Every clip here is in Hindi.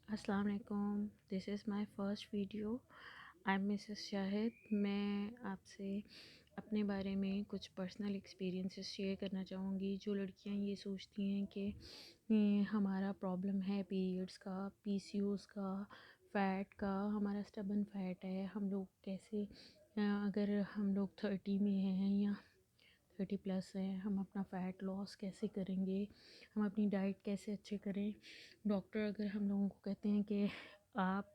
अस्सलाम वालेकुम। This is my first video. I am Mrs Shahid. मैं आपसे अपने बारे में कुछ पर्सनल एक्सपीरियंसेस शेयर करना चाहूँगी। जो लड़कियां ये सोचती हैं कि हमारा प्रॉब्लम है पीरियड्स का, पीसीओएस का, फ़ैट का, हमारा स्टबन फैट है, हम लोग कैसे अगर हम लोग 30 में हैं या 30+ है, हम अपना फ़ैट लॉस कैसे करेंगे, हम अपनी डाइट कैसे अच्छे करें। डॉक्टर अगर हम लोगों को कहते हैं कि आप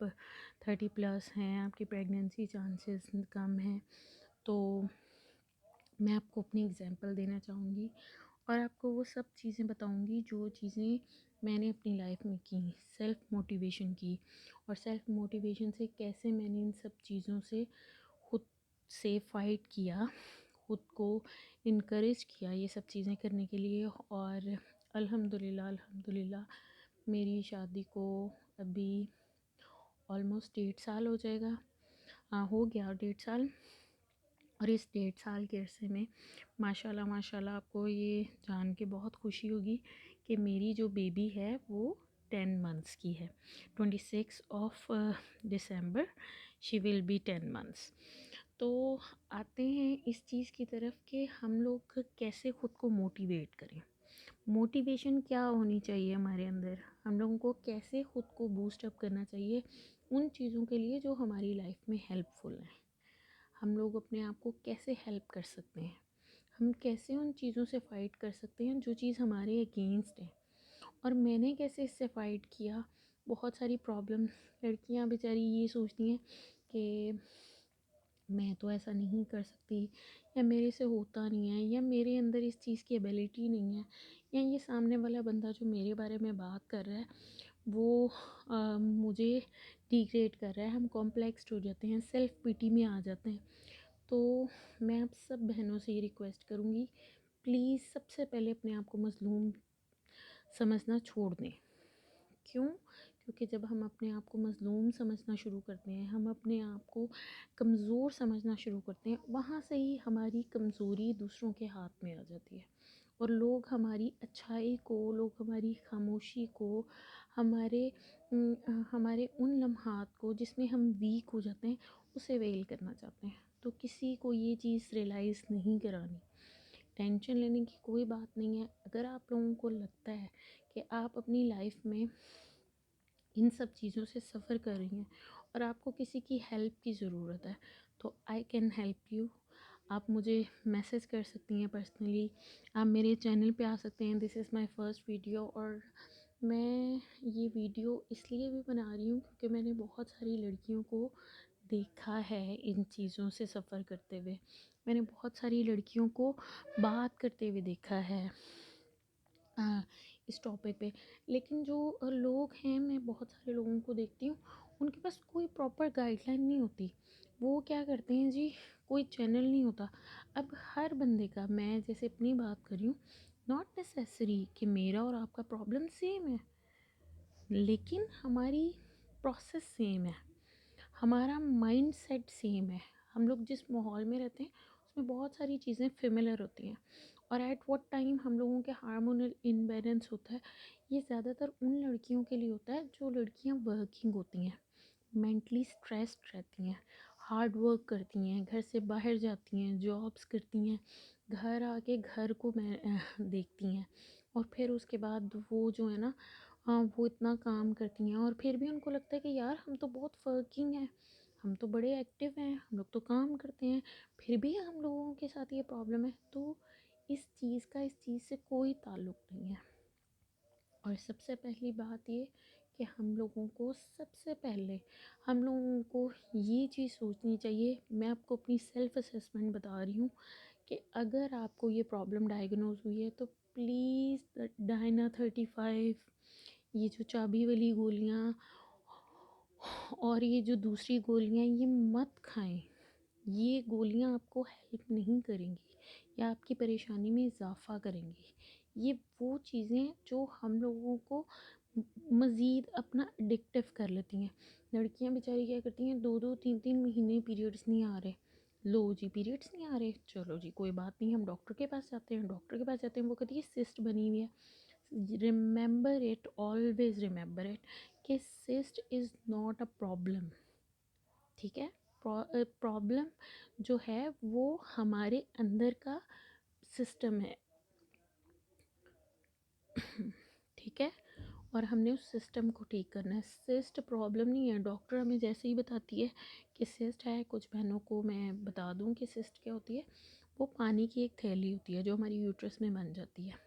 30+ हैं, आपकी प्रेगनेंसी चांसेस कम हैं, तो मैं आपको अपनी एग्जांपल देना चाहूँगी और आपको वो सब चीज़ें बताऊँगी जो चीज़ें मैंने अपनी लाइफ में की, सेल्फ़ मोटिवेशन की, और सेल्फ़ मोटिवेशन से कैसे मैंने इन सब चीज़ों से खुद से फ़ाइट किया, खुद को इनकरेज किया ये सब चीज़ें करने के लिए। और अल्हम्दुलिल्लाह मेरी शादी को अभी ऑलमोस्ट 1.5 साल हो जाएगा। हो गया 1.5 साल। और इस 1.5 साल के अरसे में माशाल्लाह आपको ये जान के बहुत खुशी होगी कि मेरी जो बेबी है वो 10 मंथ्स की है। 26 शी विल बी 10 मंथ्स। तो आते हैं इस चीज़ की तरफ कि हम लोग कैसे ख़ुद को मोटिवेट करें। मोटिवेशन क्या होनी चाहिए हमारे अंदर, हम लोगों को कैसे ख़ुद को बूस्ट अप करना चाहिए उन चीज़ों के लिए जो हमारी लाइफ में हेल्पफुल हैं। हम लोग अपने आप को कैसे हेल्प कर सकते हैं, हम कैसे उन चीज़ों से फ़ाइट कर सकते हैं जो चीज़ हमारे अगेंस्ट है। और मैंने कैसे इससे फ़ाइट किया। बहुत सारी प्रॉब्लम लड़कियां बेचारी ये सोचती हैं कि मैं तो ऐसा नहीं कर सकती, या मेरे से होता नहीं है, या मेरे अंदर इस चीज़ की एबिलिटी नहीं है, या ये सामने वाला बंदा जो मेरे बारे में बात कर रहा है वो मुझे डिग्रेड कर रहा है। हम कॉम्प्लेक्स हो जाते हैं, सेल्फ पिटी में आ जाते हैं। तो मैं आप सब बहनों से ये रिक्वेस्ट करूँगी, प्लीज़ सबसे पहले अपने आप को मज़लूम समझना छोड़ दें। क्यों? क्योंकि जब हम अपने आप को मज़लूम समझना शुरू करते हैं, हम अपने आप को कमज़ोर समझना शुरू करते हैं, वहाँ से ही हमारी कमज़ोरी दूसरों के हाथ में आ जाती है। और लोग हमारी अच्छाई को, लोग हमारी खामोशी को, हमारे उन लम्हात को जिसमें हम वीक हो जाते हैं उसे वेल करना चाहते हैं। तो किसी को ये चीज़ रियलाइज़ नहीं करानी। टेंशन लेने की कोई बात नहीं है। अगर आप लोगों को लगता है कि आप अपनी लाइफ में इन सब चीज़ों से सफ़र कर रही हैं और आपको किसी की हेल्प की ज़रूरत है, तो आई कैन हेल्प यू। आप मुझे मैसेज कर सकती हैं पर्सनली, आप मेरे चैनल पे आ सकते हैं। This is my first video. और मैं ये वीडियो इसलिए भी बना रही हूँ क्योंकि मैंने बहुत सारी लड़कियों को देखा है इन चीज़ों से सफ़र करते हुए। मैंने बहुत सारी लड़कियों को बात करते हुए देखा है इस टॉपिक पे। लेकिन जो लोग हैं, मैं बहुत सारे लोगों को देखती हूँ, उनके पास कोई प्रॉपर गाइडलाइन नहीं होती। वो क्या करते हैं जी, कोई चैनल नहीं होता। अब हर बंदे का, मैं जैसे अपनी बात कर रही हूँ, नॉट नेसेसरी कि मेरा और आपका प्रॉब्लम सेम है, लेकिन हमारी प्रोसेस सेम है, हमारा माइंड सेट सेम है। हम लोग जिस माहौल में रहते हैं उसमें बहुत सारी चीज़ें फेमिलर होती हैं। और एट what टाइम हम लोगों के हार्मोनल इम्बैलेंस होता है, ये ज़्यादातर उन लड़कियों के लिए होता है जो लड़कियां वर्किंग होती हैं, मेंटली स्ट्रेस्ड रहती हैं, हार्ड वर्क करती हैं, घर से बाहर जाती हैं, जॉब्स करती हैं, घर आके घर को देखती हैं, और फिर उसके बाद वो जो है ना, वो इतना काम करती हैं और फिर भी उनको लगता है कि यार हम तो बहुत वर्किंग हैं, हम तो बड़े एक्टिव हैं, हम लोग तो काम करते हैं, फिर भी हम लोगों के साथ ये प्रॉब्लम है। तो इस चीज़ से कोई ताल्लुक़ नहीं है। और सबसे पहली बात ये कि हम लोगों को सबसे पहले हम लोगों को ये चीज़ सोचनी चाहिए। मैं आपको अपनी सेल्फ़ असेसमेंट बता रही हूँ कि अगर आपको ये प्रॉब्लम डायग्नोज़ हुई है तो प्लीज़ डायना 35, ये जो चाबी वाली गोलियाँ और ये जो दूसरी गोलियाँ, ये मत खाएं। ये गोलियाँ आपको हेल्प नहीं करेंगी या आपकी परेशानी में इजाफ़ा करेंगी। ये वो चीज़ें जो हम लोगों को मज़ीद अपना एडिक्टिव कर लेती हैं। लड़कियां बेचारी क्या करती हैं, 2-2 3-3 महीने पीरियड्स नहीं आ रहे। लो जी, पीरियड्स नहीं आ रहे, चलो जी कोई बात नहीं, हम डॉक्टर के पास जाते हैं। डॉक्टर के पास जाते हैं, वो कहती है सिस्ट बनी हुई है। Remember it, always remember it कि cyst is not a problem, ठीक है। प्रॉब्लम जो है वो हमारे अंदर का सिस्टम है, ठीक है, और हमने उस सिस्टम को ठीक करना है। सिस्ट प्रॉब्लम नहीं है। डॉक्टर हमें जैसे ही बताती है कि सिस्ट है, कुछ बहनों को मैं बता दूं कि सिस्ट क्या होती है, वो पानी की एक थैली होती है जो हमारी यूट्रस में बन जाती है।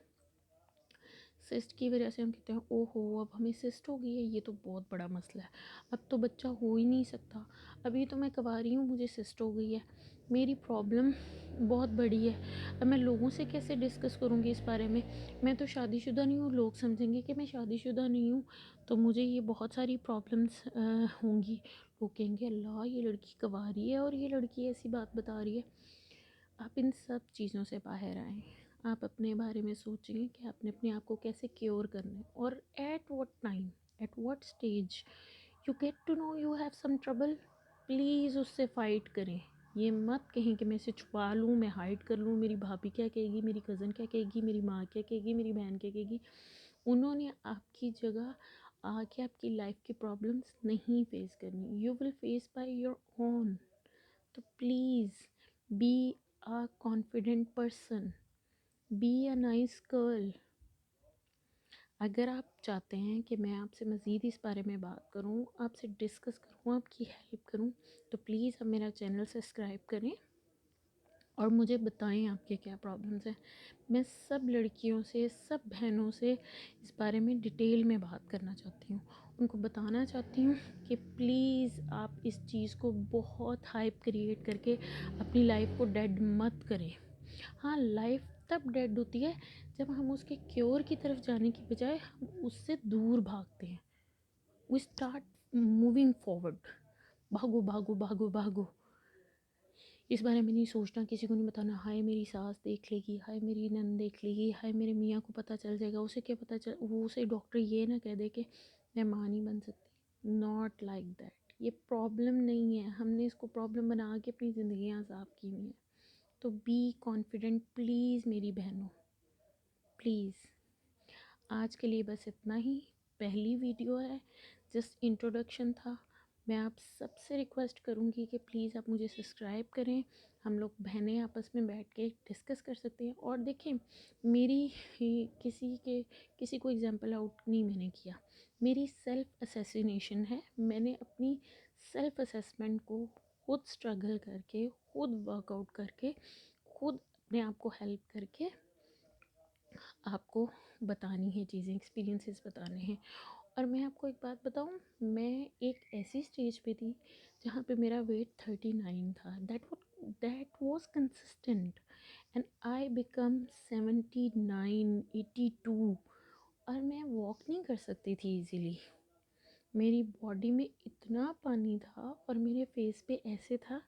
सिस्ट की वजह से हम कहते हैं ओहो अब हमें सिस्ट हो गई है, ये तो बहुत बड़ा मसला है, अब तो बच्चा हो ही नहीं सकता, अभी तो मैं कवा रही हूँ मुझे सिस्ट हो गई है, मेरी प्रॉब्लम बहुत बड़ी है, अब मैं लोगों से कैसे डिस्कस करूँगी इस बारे में, मैं तो शादीशुदा नहीं हूँ, लोग समझेंगे कि मैं शादीशुदा नहीं हूँ, तो मुझे ये बहुत सारी प्रॉब्लम्स होंगी, लोग कहेंगे अल्लाह ये लड़की कवा रही है और ये लड़की ऐसी बात बता रही है। आप इन सब चीज़ों से बाहर आएँ, आप अपने बारे में सोचिए कि आपने अपने आप को कैसे क्योर करना है, और at what time, at what stage you get to know you have some trouble, please उससे फ़ाइट करें। ये मत कहें कि मैं इसे छुपा लूँ, मैं हाइड कर लूँ, मेरी भाभी क्या कहेगी, मेरी कज़न क्या कहेगी, मेरी माँ क्या कहेगी, मेरी बहन क्या कहेगी। उन्होंने आपकी जगह आके आपकी लाइफ की प्रॉब्लम्स नहीं फेस करनी, you will face by your own. तो please be a confident person, be a nice girl। अगर आप चाहते हैं कि मैं आपसे मज़ीद इस बारे में बात करूं, आपसे डिस्कस करूं, आपकी हेल्प करूं, तो प्लीज़ आप मेरा चैनल सब्सक्राइब करें और मुझे बताएं आपके क्या प्रॉब्लम्स हैं। मैं सब लड़कियों से, सब बहनों से इस बारे में डिटेल में बात करना चाहती हूँ, उनको बताना चाहती हूँ कि प्लीज़ आप इस चीज़ को बहुत हाइप क्रिएट करके अपनी लाइफ को डेड मत करें। हाँ, लाइफ तब डेड होती है जब हम उसके क्योर की तरफ जाने की बजाय हम उससे दूर भागते हैं। वी स्टार्ट मूविंग फॉरवर्ड, भागो भागो भागो भागो, इस बारे में नहीं सोचना, किसी को नहीं बताना, हाय मेरी सास देख लेगी, हाय मेरी नंद देख लेगी, हाय मेरे मियाँ को पता चल जाएगा, उसे क्या पता चल, वो उसे डॉक्टर ये ना कह दे कि मैं माँ नहीं बन सकती। नॉट लाइक दैट, ये प्रॉब्लम नहीं है, हमने इसको प्रॉब्लम बना के अपनी ज़िंदगियाँ ख़राब की हुई हैं। तो बी कॉन्फिडेंट प्लीज़ मेरी बहनों, प्लीज़। आज के लिए बस इतना ही, पहली वीडियो है, जस्ट इंट्रोडक्शन था। मैं आप सबसे रिक्वेस्ट करूँगी कि प्लीज़ आप मुझे सब्सक्राइब करें, हम लोग बहनें आपस में बैठ के डिस्कस कर सकते हैं। और देखें, मेरी किसी को एग्जांपल आउट नहीं मैंने किया, मेरी सेल्फ असेसिनेशन है, मैंने अपनी सेल्फ असेसमेंट को खुद स्ट्रगल करके, खुद वर्कआउट करके, खुद अपने आप को हेल्प करके आपको बतानी है चीज़ें, एक्सपीरियंसेस बताने हैं। और मैं आपको एक बात बताऊं, मैं एक ऐसी स्टेज पे थी जहाँ पे मेरा वेट 39 था, that was consistent, and I become 79 82, और मैं वॉक नहीं कर सकती थी इजीली, मेरी बॉडी में इतना पानी था और मेरे फेस पे ऐसे था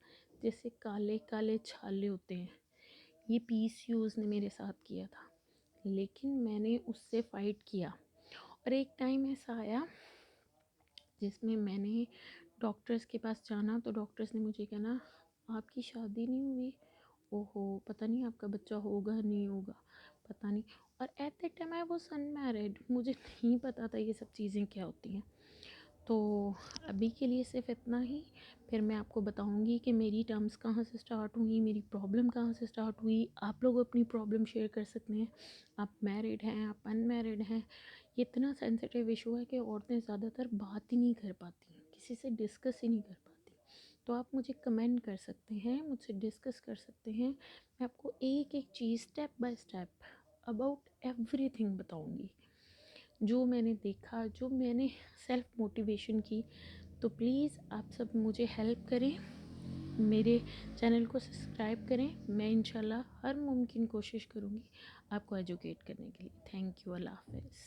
जैसे काले काले छाले होते हैं। ये पीसीओएस ने मेरे साथ किया था, लेकिन मैंने उससे फ़ाइट किया, और एक टाइम ऐसा आया जिसमें मैंने डॉक्टर्स के पास जाना, तो डॉक्टर्स ने मुझे कहना आपकी शादी नहीं हुई, ओहो पता नहीं आपका बच्चा होगा नहीं होगा, पता नहीं। और at that time I was unmarried, मुझे नहीं पता था ये सब चीज़ें क्या होती हैं। तो अभी के लिए सिर्फ इतना ही, फिर मैं आपको बताऊंगी कि मेरी टर्म्स कहाँ से स्टार्ट हुई, मेरी प्रॉब्लम कहाँ से स्टार्ट हुई। आप लोग अपनी प्रॉब्लम शेयर कर सकते हैं, आप मैरिड हैं, आप अनमैरिड हैं। ये इतना सेंसिटिव इशू है कि औरतें ज़्यादातर बात ही नहीं कर पाती, किसी से डिस्कस ही नहीं कर पाती। तो आप मुझे कमेंट कर सकते हैं, मुझसे डिस्कस कर सकते हैं, मैं आपको एक एक चीज़ step by step about everything बताऊंगी, जो मैंने देखा, जो मैंने सेल्फ मोटिवेशन की। तो प्लीज़ आप सब मुझे हेल्प करें, मेरे चैनल को सब्सक्राइब करें, मैं इंशाल्लाह हर मुमकिन कोशिश करूँगी आपको एजुकेट करने के लिए। थैंक यू, अल्लाह हाफ़िज़।